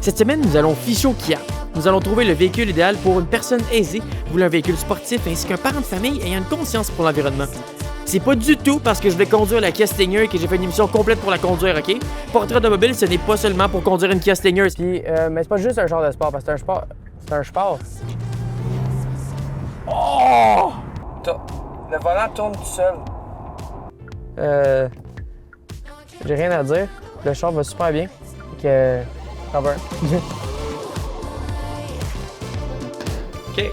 Cette semaine, nous allons ficher au Kia. Nous allons trouver le véhicule idéal pour une personne aisée, voulant un véhicule sportif ainsi qu'un parent de famille ayant une conscience pour l'environnement. C'est pas du tout parce que je voulais conduire la Kia Stinger que j'ai fait une émission complète pour la conduire, ok? Portrait automobile, ce n'est pas seulement pour conduire une Kia Stinger. Puis, mais c'est pas juste un genre de sport, parce que c'est un sport. C'est un sport. Oh! Le volant tourne tout seul. J'ai rien à dire. Le char va super bien. Fait que. Cover. OK. Fait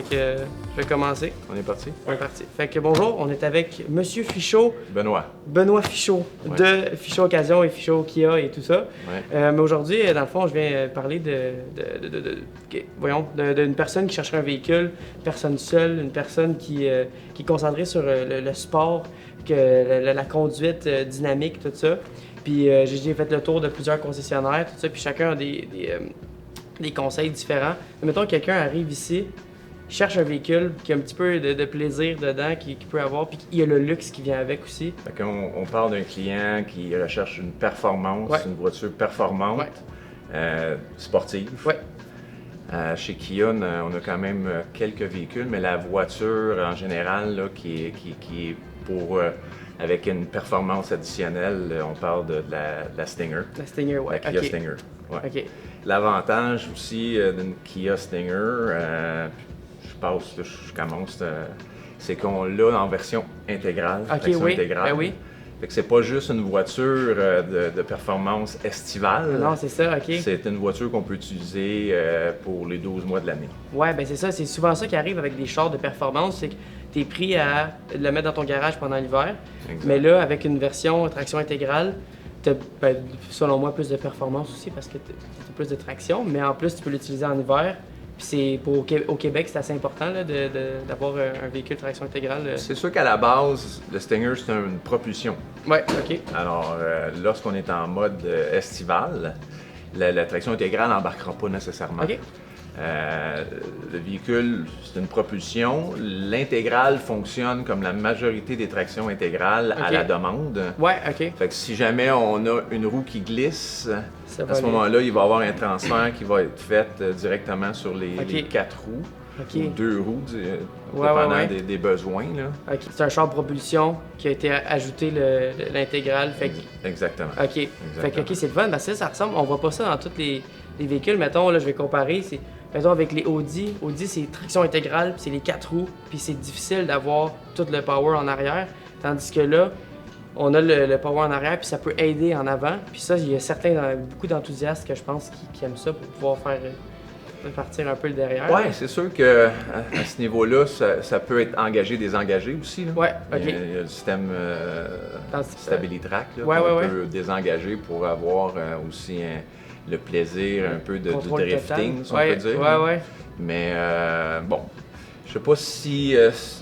que je vais commencer. On est parti? On est parti. Fait que bonjour, on est avec Monsieur Fichot. Benoît Fichot, ouais. De Fichot Occasion et Fichot Kia et tout ça. Ouais. Mais aujourd'hui, dans le fond, je viens parler d'une personne qui chercherait un véhicule, une personne seule, une personne qui est concentrée sur le sport, la conduite dynamique, tout ça. Puis j'ai fait le tour de plusieurs concessionnaires, tout ça, puis chacun a des conseils différents. Mais mettons que quelqu'un arrive ici, cherche un véhicule qui a un petit peu de plaisir dedans, qu'il peut avoir, puis il y a le luxe qui vient avec aussi. Fait on parle d'un client qui recherche une performance, ouais. Une voiture performante, ouais. Sportive. Ouais. Chez Kia, on a quand même quelques véhicules, mais la voiture en général là, qui est pour avec une performance additionnelle, on parle de la Stinger. La Stinger, ouais. La Kia Stinger. Ouais. OK. L'avantage aussi d'une Kia Stinger, je commence, c'est qu'on l'a en version intégrale. OK, oui. Intégrale. Ben oui. Fait que c'est pas juste une voiture de performance estivale. Non, c'est ça, OK. C'est une voiture qu'on peut utiliser pour les 12 mois de l'année. Ouais, ben c'est ça. C'est souvent ça qui arrive avec des chars de performance, c'est que tu es pris à le mettre dans ton garage pendant l'hiver. Mais là, avec une version traction intégrale, tu as, selon moi, plus de performance aussi parce que tu as plus de traction. Mais en plus, tu peux l'utiliser en hiver. Puis au Québec, c'est assez important là, d'avoir un véhicule traction intégrale. C'est sûr qu'à la base, le Stinger, c'est une propulsion. Ouais, OK. Alors, lorsqu'on est en mode estival, la traction intégrale n'embarquera pas nécessairement. OK. Le véhicule, c'est une propulsion. L'intégrale fonctionne comme la majorité des tractions intégrales à la demande. Ouais, OK. Fait que si jamais on a une roue qui glisse, à ce moment-là, il va y avoir un transfert qui va être fait directement sur les 4 roues. Okay. Ou 2 roues, dépendant des besoins. Là. Okay. C'est un char de propulsion qui a été ajouté l'intégrale. Exactement. OK. Fait que c'est le fun. Parce que ça ressemble, on voit pas ça dans tous les véhicules. Mettons, là, je vais comparer. Mettons avec les Audi. Audi, c'est traction intégrale, puis c'est les 4 roues, puis c'est difficile d'avoir tout le power en arrière. Tandis que là, on a le power en arrière, puis ça peut aider en avant. Puis ça, il y a beaucoup d'enthousiastes que je pense qui aiment ça pour pouvoir faire partir un peu le derrière. Oui, c'est sûr qu'à ce niveau-là, ça peut être engagé, désengagé aussi. Là. Ouais, OK. Il y a le système Stabilitrack qu'on peut désengager pour avoir aussi le plaisir un peu de drifting, si on peut dire. Ouais. Mais bon, je sais pas si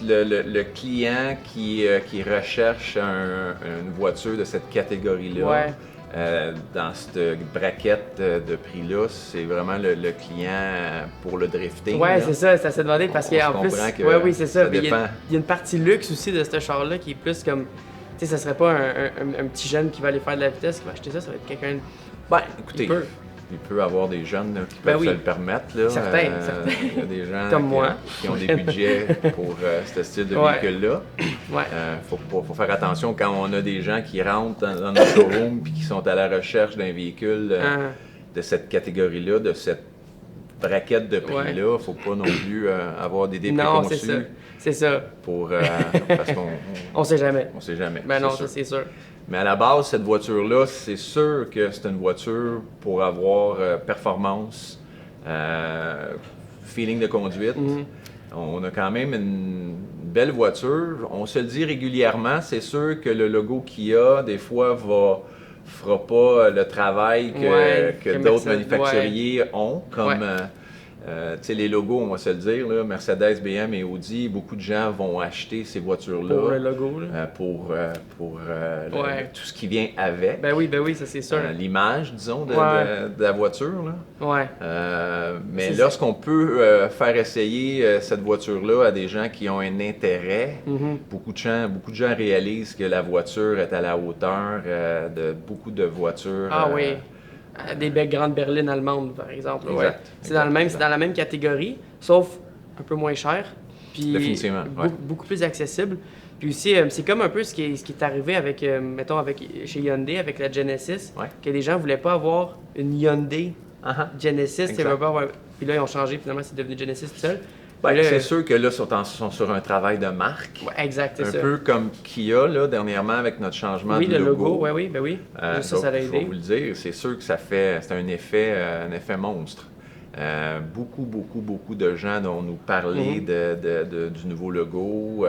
le client qui recherche une voiture de cette catégorie-là, dans cette braquette de prix-là, c'est vraiment le client pour le drifting. Oui, c'est ça, c'est à se demander parce qu'en plus, oui, c'est ça. Il y a une partie luxe aussi de ce char-là qui est plus comme, tu sais, ça serait pas un petit jeune qui va aller faire de la vitesse, qui va acheter ça, ça va être quelqu'un. Ben, écoutez, il peut avoir des jeunes là, qui peuvent se le permettre. Là. Certains. Il y a des gens comme moi. qui ont des budgets pour ce style de véhicule-là. Faut faire attention quand on a des gens qui rentrent dans notre showroom et qui sont à la recherche d'un véhicule de cette catégorie-là, de cette braquette de prix-là. Faut pas non plus avoir des préconçus. Non, c'est ça. Parce qu'on on sait jamais. On sait jamais. Ben non, ça c'est sûr. Mais à la base, cette voiture-là, c'est sûr que c'est une voiture pour avoir performance, feeling de conduite. On a quand même une belle voiture. On se le dit régulièrement, c'est sûr que le logo Kia, des fois, fera pas le travail que d'autres manufacturiers ont, comme les logos, on va se le dire, là, Mercedes, BM et Audi, beaucoup de gens vont acheter ces voitures-là. Pour le logo, là. Pour tout ce qui vient avec. Ben oui, ça c'est sûr. L'image, disons, de la voiture. Là. Ouais. Mais lorsqu'on peut faire essayer cette voiture-là à des gens qui ont un intérêt, beaucoup de gens réalisent que la voiture est à la hauteur de beaucoup de voitures des grandes berlines allemandes, par exemple. Exact, Ouais. C'est dans exact. dans la même catégorie, sauf un peu moins cher. Puis Définitivement, ouais. beaucoup plus accessible. Puis aussi, c'est comme un peu ce qui est arrivé avec, mettons, chez Hyundai, avec la Genesis, Ouais. que les gens voulaient pas avoir une Hyundai Genesis. Exact. Ils veulent pas avoir- Puis là, ils ont changé, finalement, c'est devenu Genesis tout seul. Ben, Puis là, c'est sûr que là, ils sont sur un travail de marque. ouais, exact, c'est Un ça. peu comme Kia, là, dernièrement, avec notre changement Oui, de le logo, logo. ouais, oui, ben oui. Ça l'a Je vais aidé. vous le dire, c'est sûr que c'est un effet monstre. Beaucoup de gens dont nous parlaient du nouveau logo.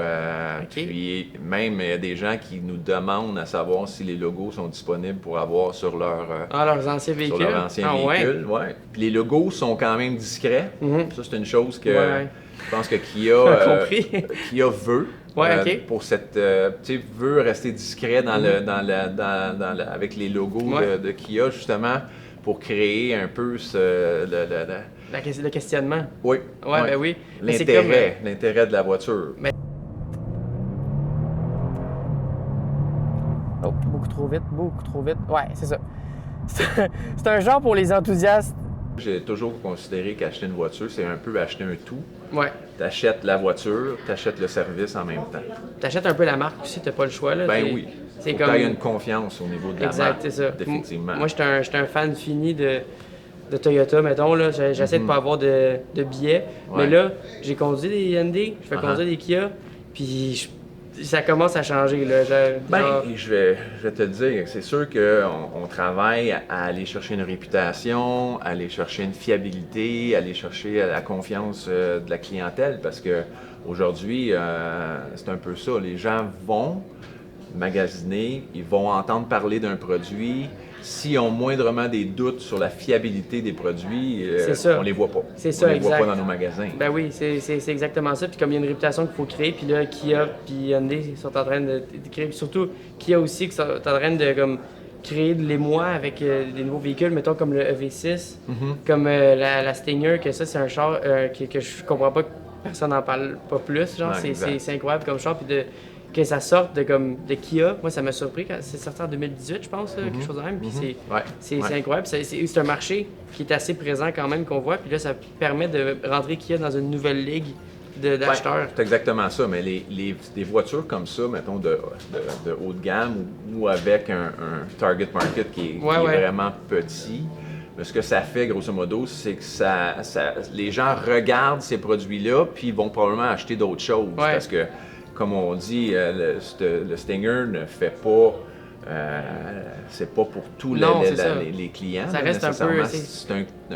Ok. Puis même il y a des gens qui nous demandent à savoir si les logos sont disponibles pour avoir sur leur, Leurs anciens sur véhicules. leur ancien Ah, ouais. véhicule. Ouais. Puis les logos sont quand même discrets. Mhm. Ça, c'est une chose que Ouais. je pense que Kia, Compris. Kia veut. Ouais, ok. Pour cette, tu sais, veut rester discret avec les logos Ouais. de Kia, justement, pour créer un peu Le questionnement. oui, Ouais, ben oui. Mais c'est comme, l'intérêt de la voiture. Oh, beaucoup trop vite, beaucoup trop vite. Ouais, c'est ça. C'est un genre pour les enthousiastes. J'ai toujours considéré qu'acheter une voiture, c'est un peu acheter un tout. Ouais. T'achètes la voiture, t'achètes le service en même temps. T'achètes un peu la marque aussi, t'as pas le choix. Là. Ben T'es- oui. C'est Faut comme. que t'aies une confiance au niveau de la Exact, marque. c'est ça. Définitivement. Moi, j'étais un fan fini de Toyota, mettons. Là. J'essaie de pas avoir de billets. Mhm. Ouais. Mais là, j'ai conduit des Hyundai, je fais conduire des Kia, puis ça commence à changer. Là. Ben, je vais te le dire, c'est sûr qu'on travaille à aller chercher une réputation, à aller chercher une fiabilité, à aller chercher la confiance de la clientèle, parce que aujourd'hui, c'est un peu ça. Les gens vont magasiner, ils vont entendre parler d'un produit. S'ils ont moindrement des doutes sur la fiabilité des produits, C'est ça. on les voit pas. C'est On ça, les voit exact. pas dans nos magasins. Ben oui, c'est exactement ça. Puis comme il y a une réputation qu'il faut créer, puis là, Kia puis Hyundai sont en train de créer. Puis surtout, Kia aussi qui sont en train de comme, créer de l'émoi avec des nouveaux véhicules, mettons comme le EV6, comme la Stinger, que ça, c'est un char que je comprends pas que personne n'en parle pas plus. Genre, Ouais, exact. c'est incroyable comme char. Puis que ça sorte de Kia, moi, ça m'a surpris quand c'est sorti en 2018, je pense, là, quelque chose de même. Puis Ouais. c'est Ouais. incroyable. C'est un marché qui est assez présent quand même qu'on voit. Puis là, ça permet de rentrer Kia dans une nouvelle ligue d'acheteurs. C'est exactement ça, mais des voitures comme ça, mettons de haut de gamme ou avec un target market qui est Ouais. vraiment petit, mais ce que ça fait, grosso modo, c'est que les gens regardent ces produits-là, puis ils vont probablement acheter d'autres choses. Ouais. Parce que, comme on dit, le Stinger ne fait pas. C'est pas pour tous Non, c'est ça. les clients. Ça là, reste un peu- nécessairement. C'est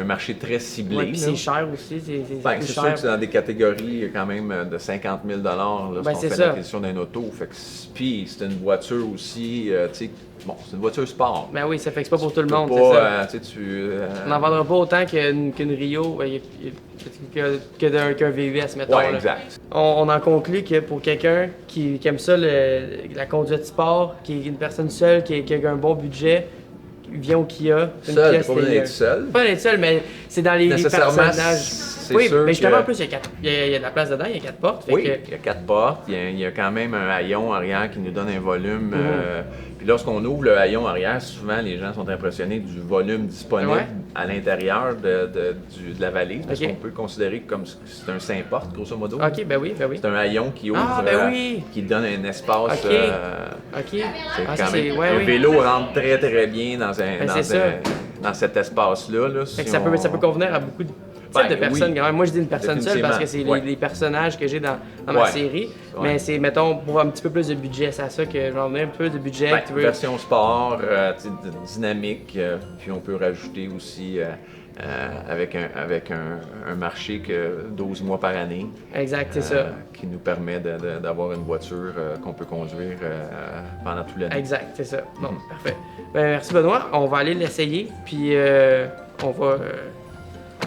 un marché très ciblé. Ouais, puis là. c'est cher aussi. C'est Ben, plus c'est cher. sûr que c'est dans des catégories quand même de 50 000 Ben, lorsqu'on c'est fait ça. l'acquisition d'un auto. Fait que, puis c'est une voiture aussi, tu sais, bon, c'est une voiture sport. Ben oui, ça fait que c'est pas pour tout le Tu peux monde, pas, c'est ça. tu sais, On n'en vendra pas autant qu'une Rio, qu'un VUS, mettons. Ouais, là. exact. On en conclut que pour quelqu'un qui aime ça, la conduite sport, qui est une personne seule, qui a un bon budget, qui vient au Kia. Une Seul, Kia t'as pas besoin d'être seul. Pas d'être seul, mais c'est dans les Nécessairement, personnages. c'est Oui, sûr mais justement, que- en plus, il y a de la place dedans, il y a 4 portes. Fait Oui, que- il y a 4 portes, il y a quand même un haillon arrière qui nous donne un volume. Puis lorsqu'on ouvre le haillon arrière, souvent les gens sont impressionnés du volume disponible Ouais. à l'intérieur de la valise, parce Ok. qu'on peut le considérer comme c'est un 5 portes, grosso modo. Ok, ben oui, ben oui. C'est un haillon qui ouvre, Ah, ben oui! qui donne un espace. Ok. Ok. C'est Ah, quand ça, c'est. même, Ouais, un oui. vélo rentre très bien dans, Ben, c'est ça. dans cet espace-là. Là, Fait que si ça peut on- convenir à beaucoup de types Ben, de personnes. oui. Quand même. Moi, je dis une personne seule parce que c'est Définitivement, les personnages que j'ai dans ma Ouais. série. Ouais. Mais c'est, mettons, pour un petit peu plus de budget. C'est à ça que j'en ai un peu de budget. Ben, que tu veux. version sport, tu sais, dynamique, puis on peut rajouter aussi avec un marché que 12 mois par année. Exact, c'est ça. Qui nous permet d'avoir une voiture qu'on peut conduire pendant toute l'année. Exact, c'est ça. Bon, parfait. Ben, merci Benoît. On va aller l'essayer, puis on va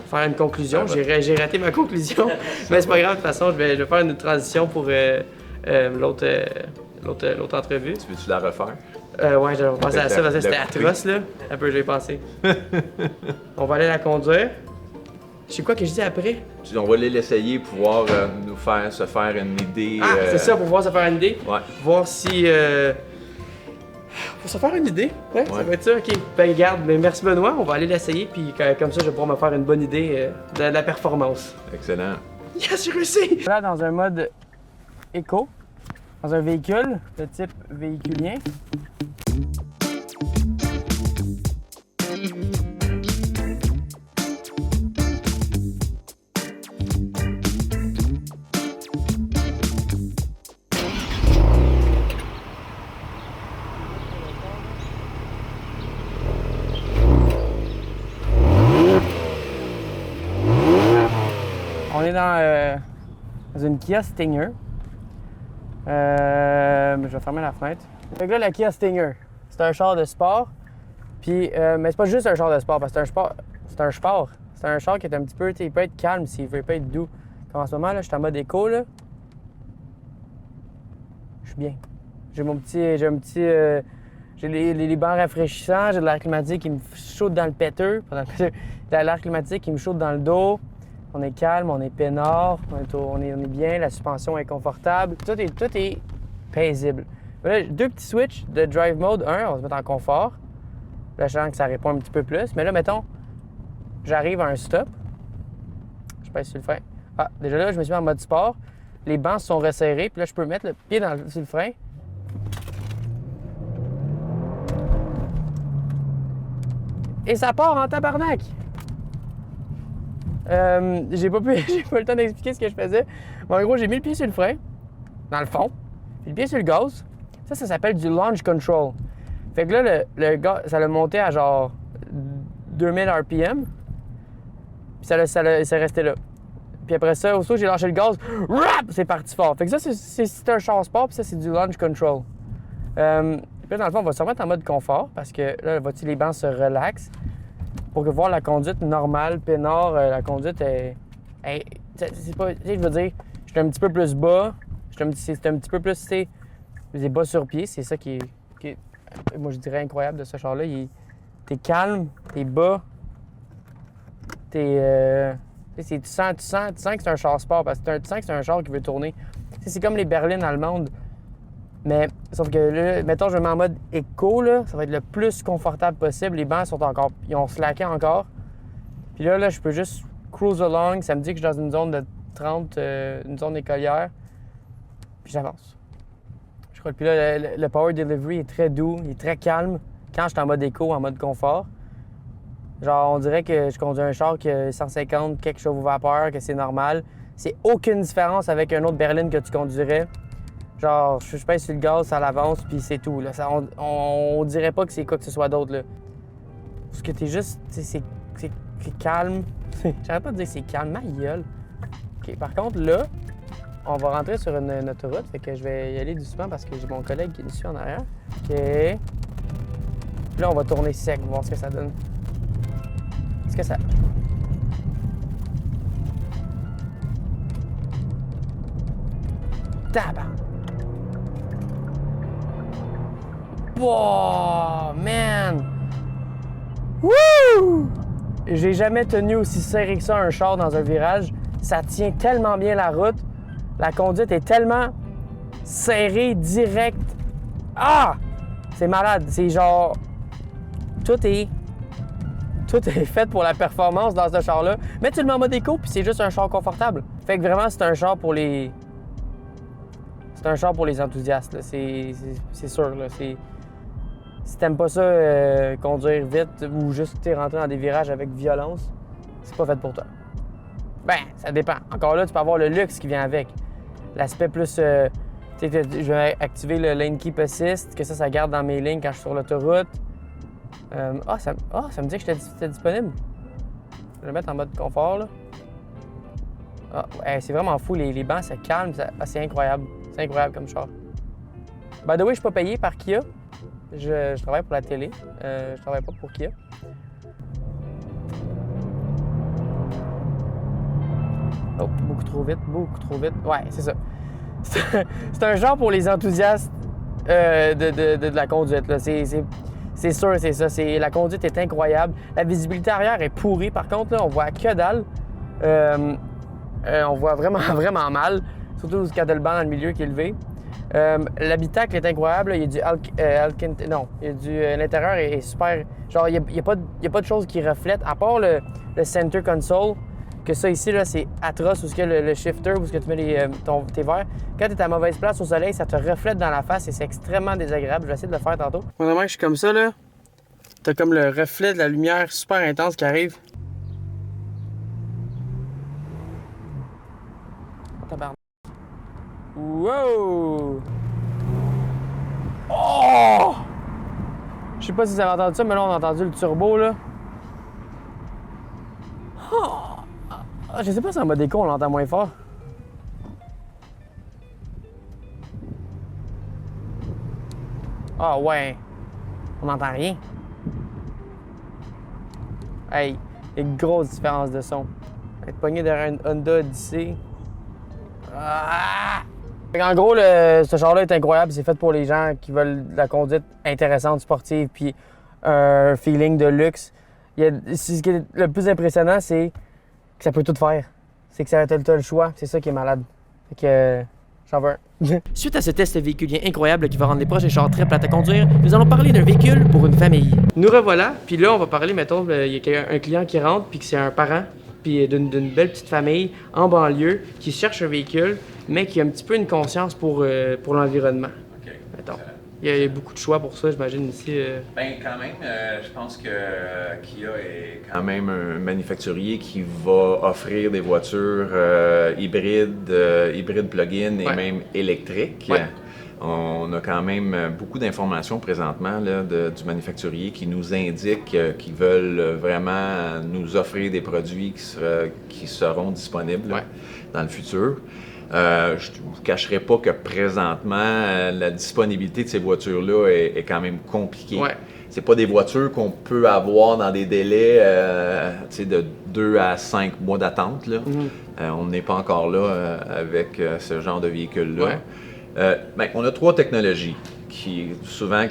faire une conclusion. Ah, J'ai raté ma conclusion, mais c'est pas grave. De toute façon, je vais faire une transition pour l'autre entrevue. Tu veux-tu la refaire? Ouais, j'avais pensé à ça parce que c'était Le atroce, là. Un peu, j'ai pensé. On va aller la conduire. Je sais quoi que je dis après? On va aller l'essayer pour pouvoir se faire une idée. Ah, c'est ça, pour pouvoir se faire une idée. Ouais. Voir si... Faut se faire une idée. Ouais, ça Ouais. va être ça, ok. Ben garde, ben, merci Benoît, on va aller l'essayer, puis comme ça je vais pouvoir me faire une bonne idée de la performance. Excellent. Yes, j'ai réussi! Là, dans un mode éco, dans un véhicule de type véhiculien. On est dans une Kia Stinger. Je vais fermer la fenêtre. Fait que là, la Kia Stinger, c'est un char de sport. Puis, mais c'est pas juste un char de sport, parce que c'est un sport. C'est un char qui est un petit peu, il peut être calme s'il veut pas être doux. Comme en ce moment, là, je suis en mode éco, là. Je suis bien. J'ai les bancs rafraîchissants, j'ai de l'air climatique qui me chaude dans le péteux. J'ai l'air climatique qui me chaude dans le dos. On est calme, on est peinard, on est bien, la suspension est confortable. Tout est paisible. Là, deux petits switches de drive mode. Un, on va se mettre en confort. Là, je sens que ça répond un petit peu plus. Mais là, mettons, j'arrive à un stop. Je pèse sur le frein. Ah, déjà là, je me suis mis en mode sport. Les bancs sont resserrés. Puis là, je peux mettre le pied sur le frein. Et ça part en tabarnak! J'ai pas le temps d'expliquer ce que je faisais. Mais en gros, j'ai mis le pied sur le frein, dans le fond, puis le pied sur le gaz. Ça s'appelle du launch control. Fait que là, le gaz, ça l'a monté à genre 2000 RPM, puis c'est resté là. Puis après ça, aussitôt que j'ai lâché le gaz, rap, c'est parti fort. Fait que ça, c'est un char sport, puis ça, c'est du launch control. Puis là, dans le fond, on va se remettre en mode confort, parce que là, vois-tu, les bancs se relaxent. Pour que voir la conduite normale, peinard, la conduite est c'est pas, tu sais, je veux dire, je suis un petit peu plus bas, c'est un petit peu plus, tu sais, des bas sur pied, c'est ça qui est, moi je dirais incroyable de ce char-là. T'es calme, t'es bas, tu sens que c'est un char sport, parce que tu sens que c'est un char qui veut tourner. C'est comme les berlines allemandes. Mais, sauf que là, mettons, je me mets en mode éco, là, ça va être le plus confortable possible. Les bancs ils ont slacké encore. Puis là, je peux juste cruise along. Ça me dit que je suis dans une zone de 30, une zone écolière. Puis j'avance. Je crois que puis là, le power delivery est très doux, il est très calme. Quand je suis en mode éco, en mode confort, genre, on dirait que je conduis un char qui a 150 quelques chevaux vapeur, que c'est normal. C'est aucune différence avec un autre berline que tu conduirais. Genre, je pèse sur le gaz, ça l'avance, puis c'est tout. Là. On dirait pas que c'est quoi que ce soit d'autre. Là. Parce que t'es juste... C'est calme. J'arrête pas de dire que c'est calme. Ma gueule. OK, par contre, là, on va rentrer sur une autoroute. Fait que je vais y aller doucement parce que j'ai mon collègue qui me suit en arrière. OK. Puis là, on va tourner sec, voir ce que ça donne. Est-ce que ça... Tabarnak! Wow, man! Wouh! J'ai jamais tenu aussi serré que ça un char dans un virage. Ça tient tellement bien la route. La conduite est tellement serrée, directe. Ah! C'est malade. C'est genre... Tout est fait pour la performance dans ce char-là. Mais tu le mets en mode éco, puis c'est juste un char confortable. Fait que vraiment, c'est un char pour les... C'est un char pour les enthousiastes, là. C'est sûr, là. Si t'aimes pas ça, conduire vite ou juste rentrer dans des virages avec violence, c'est pas fait pour toi. Ben, ça dépend. Encore là, tu peux avoir le luxe qui vient avec. L'aspect plus... tu sais, je vais activer le Lane Keep Assist, que ça garde dans mes lignes quand je suis sur l'autoroute. Ça me dit que j'étais disponible. Je vais le mettre en mode confort, là. C'est vraiment fou. Les bancs, ça calme. C'est incroyable. C'est incroyable comme char. By the way, je suis pas payé par Kia. Je travaille pour la télé. Je travaille pas pour Kia. Oh, beaucoup trop vite. Ouais, c'est ça. C'est un genre pour les enthousiastes de la conduite. Là. C'est sûr, c'est ça. La conduite est incroyable. La visibilité arrière est pourrie. Par contre, là, on voit que dalle. On voit vraiment, vraiment mal. Surtout quand t'as le banc dans le milieu qui est levé. L'habitacle est incroyable. Il y a du non, il y a du l'intérieur est super. Genre, il n'y a pas de choses qui reflètent, à part le center console. Que ça ici, là, c'est atroce, où ce que le shifter, où ce que tu mets tes verres. Quand tu es à mauvaise place au soleil, ça te reflète dans la face et c'est extrêmement désagréable. Je vais essayer de le faire tantôt. Pendant que je suis comme ça, là, t'as comme le reflet de la lumière super intense qui arrive. Tabarnak. Wow! Oh! Je sais pas si vous avez entendu ça, mais là, on a entendu le turbo, là. Oh! Je sais pas si en mode écho, on l'entend moins fort. Ah ouais, on n'entend rien. Hey, il y a une grosse différence de son. Être pogné derrière une Honda Odyssey. Ah! En gros, ce char-là est incroyable. C'est fait pour les gens qui veulent de la conduite intéressante, sportive, puis un feeling de luxe. Ce qui est le plus impressionnant, c'est que ça peut tout faire. C'est que ça t'as le choix. C'est ça qui est malade. Fait que j'en veux un. Suite à ce test véhiculien incroyable qui va rendre les prochains chars très plates à conduire, nous allons parler d'un véhicule pour une famille. Nous revoilà, puis là on va parler, mettons, il y a un client qui rentre, puis que c'est un parent, puis d'une belle petite famille en banlieue qui cherche un véhicule, mais qui a un petit peu une conscience pour l'environnement. OK. Mettons. Il y a beaucoup de choix pour ça, j'imagine, ici. Ben quand même, je pense que Kia est quand même un manufacturier qui va offrir des voitures hybrides plug-in et même électriques. Ouais. On a quand même beaucoup d'informations présentement là, du manufacturier qui nous indique qu'ils veulent vraiment nous offrir des produits qui seront disponibles dans le futur. Je ne vous cacherai pas que présentement, la disponibilité de ces voitures-là est quand même compliquée. Ouais. C'est pas des voitures qu'on peut avoir dans des délais de 2 à 5 mois d'attente. On n'est pas encore là avec ce genre de véhicule-là. Ouais. On a 3 technologies qui, souvent,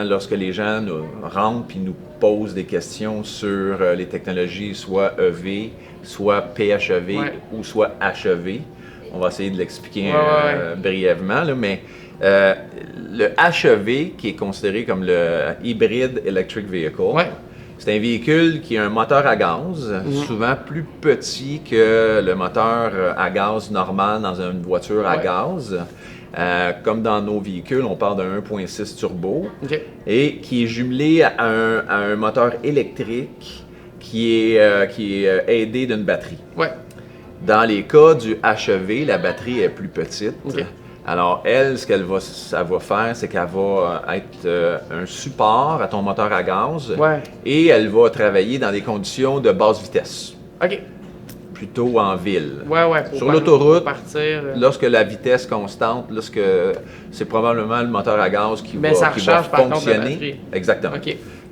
lorsque les gens nous rentrent et nous posent des questions sur les technologies, soit EV, soit PHEV ou soit HEV. On va essayer de l'expliquer brièvement, là, mais le HEV, qui est considéré comme le Hybrid Electric Vehicle, c'est un véhicule qui a un moteur à gaz, souvent plus petit que le moteur à gaz normal dans une voiture à gaz. Comme dans nos véhicules, on parle d'un 1.6 turbo et qui est jumelé à un moteur électrique qui est aidé d'une batterie. Dans les cas du HEV, la batterie est plus petite. Alors, elle, ce ça va faire, c'est qu'elle va être un support à ton moteur à gaz et elle va travailler dans des conditions de basse vitesse. Plutôt en ville. Sur l'autoroute, lorsque la vitesse constante, lorsque c'est probablement le moteur à gaz qui va fonctionner. Exactement.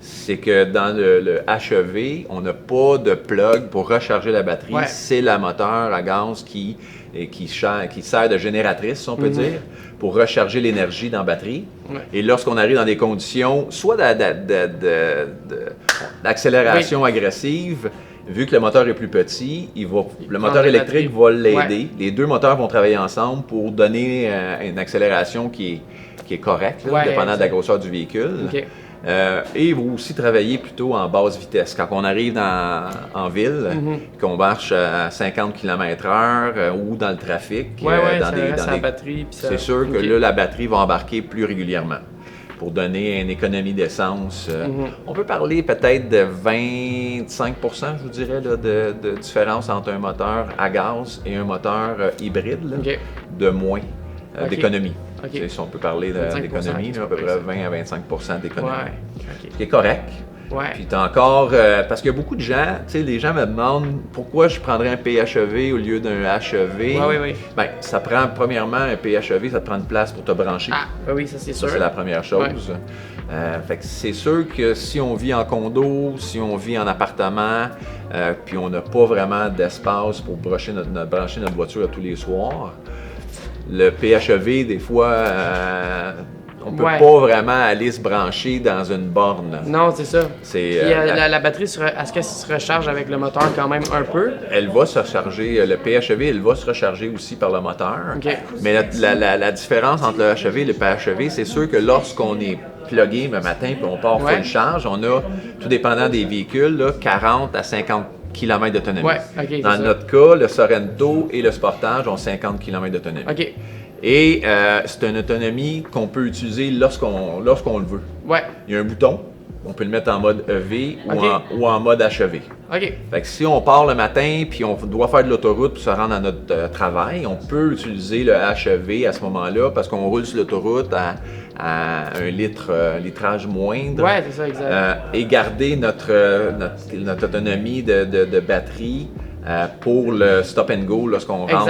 C'est que dans le HEV, on n'a pas de plug pour recharger la batterie. C'est le moteur à gaz qui sert de génératrice, si on peut dire, pour recharger l'énergie dans la batterie. Et lorsqu'on arrive dans des conditions, soit d'accélération agressive, vu que le moteur est plus petit, le moteur électrique va l'aider. Les 2 moteurs vont travailler ensemble pour donner une accélération qui est correcte, dépendant de la grosseur du véhicule. Et il va aussi travailler plutôt en basse vitesse. Quand on arrive en ville, qu'on marche à 50 km/h ou dans le trafic, c'est sûr que là, la batterie va embarquer plus régulièrement pour donner une économie d'essence. On peut parler peut-être de 25 %, je vous dirais, là, de différence entre un moteur à gaz et un moteur hybride, de moins d'économie. Si on peut parler d'économie, à peu près 20 à 25 % d'économie. Ce qui est correct. Puis t'as encore, parce qu'il y a beaucoup de gens, les gens me demandent pourquoi je prendrais un PHEV au lieu d'un HEV. Ben, ça prend, premièrement, un PHEV, ça te prend une place pour te brancher. Ça c'est sûr. C'est la première chose. Fait que c'est sûr que si on vit en condo, si on vit en appartement, puis on n'a pas vraiment d'espace pour brancher notre voiture tous les soirs, le PHEV, des fois, On peut pas vraiment aller se brancher dans une borne. Là. Non, c'est ça. C'est, Puis, la batterie, est-ce qu'elle se recharge avec le moteur quand même un peu? Elle va se recharger, le PHEV, elle va se recharger aussi par le moteur. Okay. Mais la différence entre le HEV et le PHEV, c'est sûr que lorsqu'on est plugué le matin et on part full charge, on a, tout dépendant des véhicules, là, 40 à 50 km d'autonomie. Ouais, okay, dans notre cas, le Sorento et le Sportage ont 50 km d'autonomie. OK. Et c'est une autonomie qu'on peut utiliser lorsqu'on le veut. Ouais. Il y a un bouton, on peut le mettre en mode EV ou en mode HEV. OK. Fait que si on part le matin puis on doit faire de l'autoroute pour se rendre à notre travail, on peut utiliser le HEV à ce moment-là parce qu'on roule sur l'autoroute à un litrage moindre. Ouais, c'est ça, exact. Et garder notre autonomie de batterie pour le stop and go lorsqu'on rentre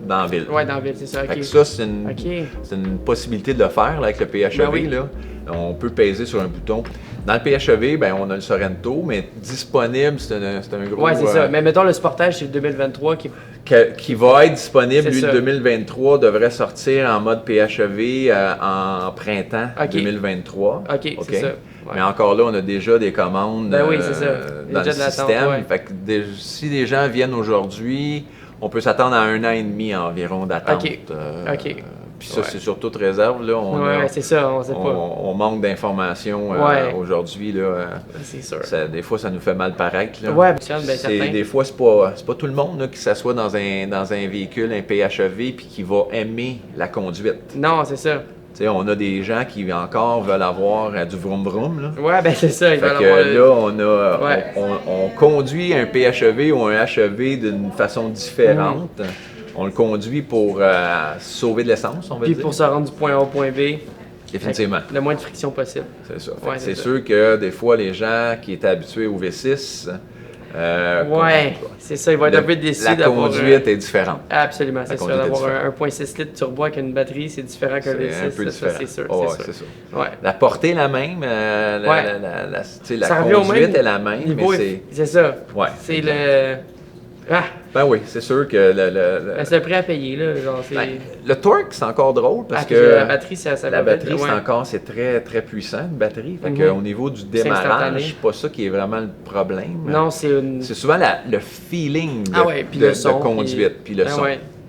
dans la ville. Oui, dans la ville, c'est ça. Fait que ça, c'est une possibilité de le faire là, avec le PHEV. Ben oui. Là. On peut peser sur un bouton. Dans le PHEV, ben, on a le Sorento, mais disponible, c'est un gros... Oui, c'est ça. Mais mettons, le Sportage, c'est le 2023 qui va être disponible, lui, ça. le 2023, devrait sortir en mode PHEV en printemps 2023. OK, c'est ça. Ouais. Mais encore là, on a déjà des commandes ben oui, c'est ça. dans le système. Fait que si les gens viennent aujourd'hui, on peut s'attendre à 1 an et demi environ d'attente. OK. Puis ça, c'est sur toute réserve. Là, c'est ça, on sait pas. On manque d'informations aujourd'hui. C'est sûr. Des fois, ça nous fait mal paraître. Là. Ouais, certain. Des fois, c'est pas tout le monde là, qui s'assoit dans un véhicule, un PHEV, puis qui va aimer la conduite. Non, c'est ça. T'sais, on a des gens qui encore veulent avoir du vroom-vroom. Là. Ouais, ben c'est ça. Ils veulent avoir là, on conduit un PHEV ou un HEV d'une façon différente. On le conduit pour sauver de l'essence, on va dire. Puis pour se rendre du point A au point B. Définitivement. Le moins de friction possible. C'est ça. Ouais, c'est sûr que des fois, les gens qui étaient habitués au V6... c'est ça. Ils vont être un peu déçus d'avoir... La conduite est différente. Absolument, c'est sûr. D'avoir un 1.6 litres turbo avec une batterie, c'est différent qu'un V6. C'est un peu différent. C'est sûr. C'est sûr. Ouais. La portée est la même. La conduite est la même. Mais c'est ça. Ouais. C'est le... Ah! Ben oui, c'est sûr que c'est le prix à payer, là. Genre, le torque, c'est encore drôle parce que la batterie, la batterie, c'est très, très puissant, une batterie. Fait qu'au niveau du démarrage, c'est pas ça qui est vraiment le problème. Non, c'est souvent le feeling de conduite, puis le son.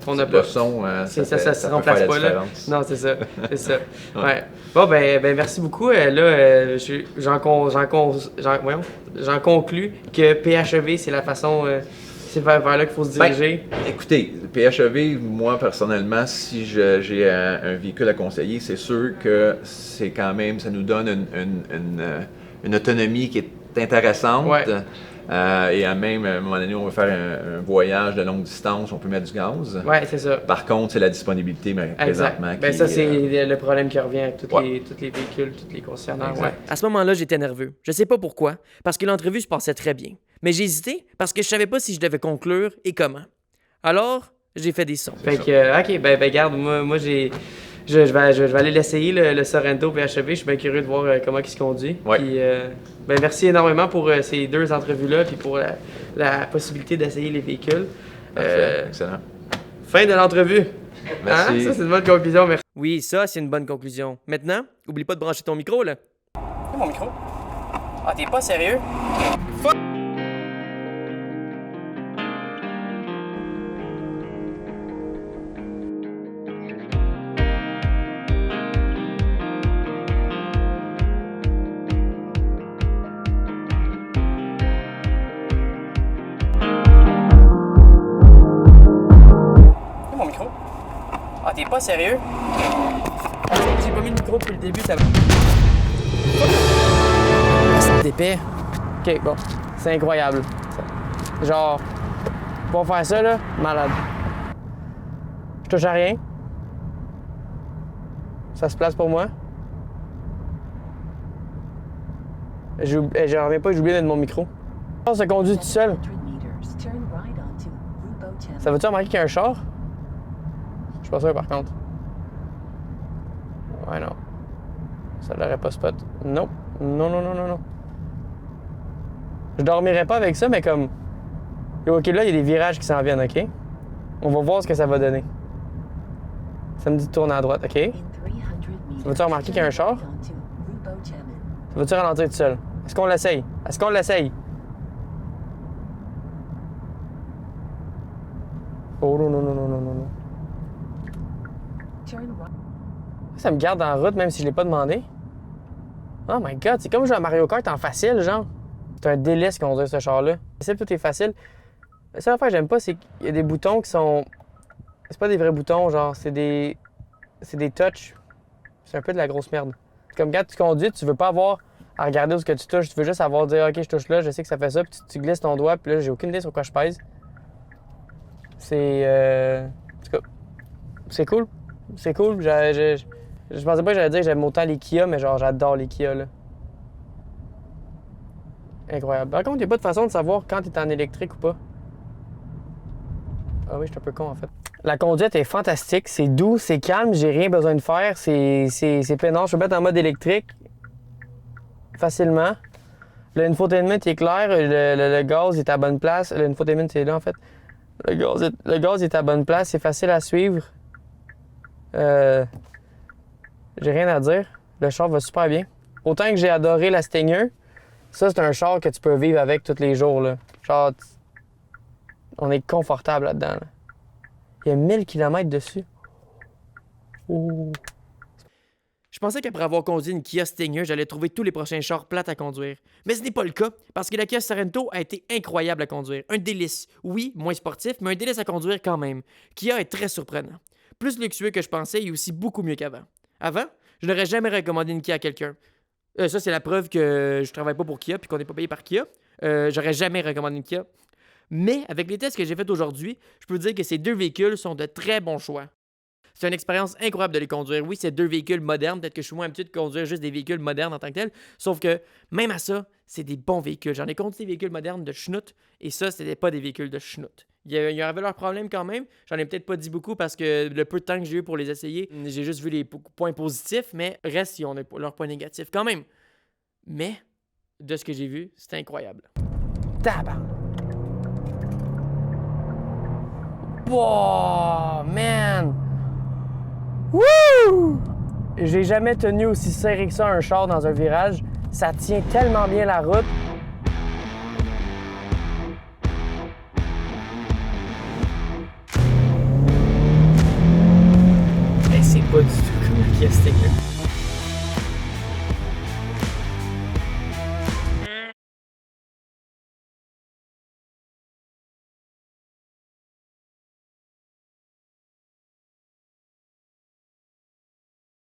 On n'a pas. Le son, ça se remplace pas, là. Non, c'est ça. C'est ça. Ouais. Bon, ben, merci beaucoup. Là, j'en conclus que PHEV, c'est la façon... c'est vers là qu'il faut se diriger. Écoutez, le PHEV, moi, personnellement, si j'ai un véhicule à conseiller, c'est sûr que c'est quand même... Ça nous donne une autonomie qui est intéressante. Ouais. Et même, à un moment donné, on va faire un voyage de longue distance, on peut mettre du gaz. Oui, c'est ça. Par contre, c'est la disponibilité présentement. Ça, c'est le problème qui revient avec tous les véhicules, tous les concessionnaires. Ouais. À ce moment-là, j'étais nerveux. Je sais pas pourquoi, parce que l'entrevue se passait très bien. Mais j'ai hésité parce que je savais pas si je devais conclure et comment. Alors, j'ai fait des sons. Fait que, OK, ben regarde, moi j'ai... Je vais aller l'essayer, le Sorento PHEV. Je suis bien curieux de voir comment il se conduit. Ouais. Puis, merci énormément pour ces 2 entrevues-là puis pour la possibilité d'essayer les véhicules. Excellent. Fin de l'entrevue. Merci. Hein? Ça, c'est une bonne conclusion. Merci. Oui, ça, c'est une bonne conclusion. Maintenant, oublie pas de brancher ton micro, là. C'est mon micro? Ah, t'es pas sérieux? Ah, t'es pas sérieux? J'ai pas mis le micro depuis le début, ça va. C'est épais. OK, bon. C'est incroyable. Genre, pour faire ça, là, malade. Je touche à rien. Ça se place pour moi. Je reviens pas, j'ai oublié de mettre mon micro. On se conduit tout seul. Ça veut-tu remarquer qu'il y a un char? Je suis pas sûr par contre. Ouais, non. Ça l'aurait pas spot. Non. Non. Je dormirais pas avec ça, mais comme... OK, là, il y a des virages qui s'en viennent, OK? On va voir ce que ça va donner. Ça me dit de tourner à droite, OK? Vas-tu remarquer qu'il y a un char? Vas-tu ralentir tout seul? Est-ce qu'on l'essaye? Est-ce qu'on l'essaye? Oh non, non, non, non, non, non. Ça me garde en route même si je l'ai pas demandé. Oh my god, c'est comme jouer à Mario Kart en facile, genre. C'est un délice conduire ce char-là. Tout est facile. La seule affaire que j'aime pas, c'est qu'il y a des boutons qui sont... C'est pas des vrais boutons, genre, c'est des touches. C'est un peu de la grosse merde. Comme quand tu conduis, tu veux pas avoir à regarder où ce que tu touches. Tu veux juste avoir dire, OK, je touche là, je sais que ça fait ça, puis tu glisses ton doigt, puis là, j'ai aucune idée sur quoi je pèse. C'est... En tout cas, c'est cool. C'est cool. Je pensais pas que j'allais dire que j'aime autant les Kia, mais genre, j'adore les Kia, là. Incroyable. Par contre, il n'y a pas de façon de savoir quand tu es en électrique ou pas. Ah oui, je suis un peu con, en fait. La conduite est fantastique. C'est doux, c'est calme, j'ai rien besoin de faire. C'est peinard. Je peux mettre en mode électrique facilement. L'infotainment est clair. Le gaz est à bonne place. L'infotainment, c'est là, en fait. Le gaz est à bonne place. C'est facile à suivre. J'ai rien à dire. Le char va super bien. Autant que j'ai adoré la Stinger, ça, c'est un char que tu peux vivre avec tous les jours, là. Genre, on est confortable là-dedans, là. Il y a 1000 km dessus. Ouh. Je pensais qu'après avoir conduit une Kia Stinger, j'allais trouver tous les prochains chars plates à conduire. Mais ce n'est pas le cas, parce que la Kia Sorento a été incroyable à conduire. Un délice. Oui, moins sportif, mais un délice à conduire quand même. Kia est très surprenant. Plus luxueux que je pensais et aussi beaucoup mieux qu'avant. Avant, je n'aurais jamais recommandé une Kia à quelqu'un. Ça, c'est la preuve que je travaille pas pour Kia puis qu'on n'est pas payé par Kia. J'aurais jamais recommandé une Kia. Mais avec les tests que j'ai faits aujourd'hui, je peux dire que ces deux véhicules sont de très bons choix. C'est une expérience incroyable de les conduire. Oui, c'est deux véhicules modernes. Peut-être que je suis moins habitué de conduire juste des véhicules modernes en tant que tel. Sauf que, même à ça, c'est des bons véhicules. J'en ai conduit des véhicules modernes de schnout et ça, c'était pas des véhicules de schnout. Il y avait leurs problèmes quand même. J'en ai peut-être pas dit beaucoup parce que le peu de temps que j'ai eu pour les essayer, j'ai juste vu les points positifs, mais reste, ils ont leurs points négatifs quand même. Mais, de ce que j'ai vu, c'était incroyable. Tabarnak! Wow, man! Wouh! J'ai jamais tenu aussi serré que ça un char dans un virage. Ça tient tellement bien la route. Mais c'est pas du tout comme la Kia Stinger.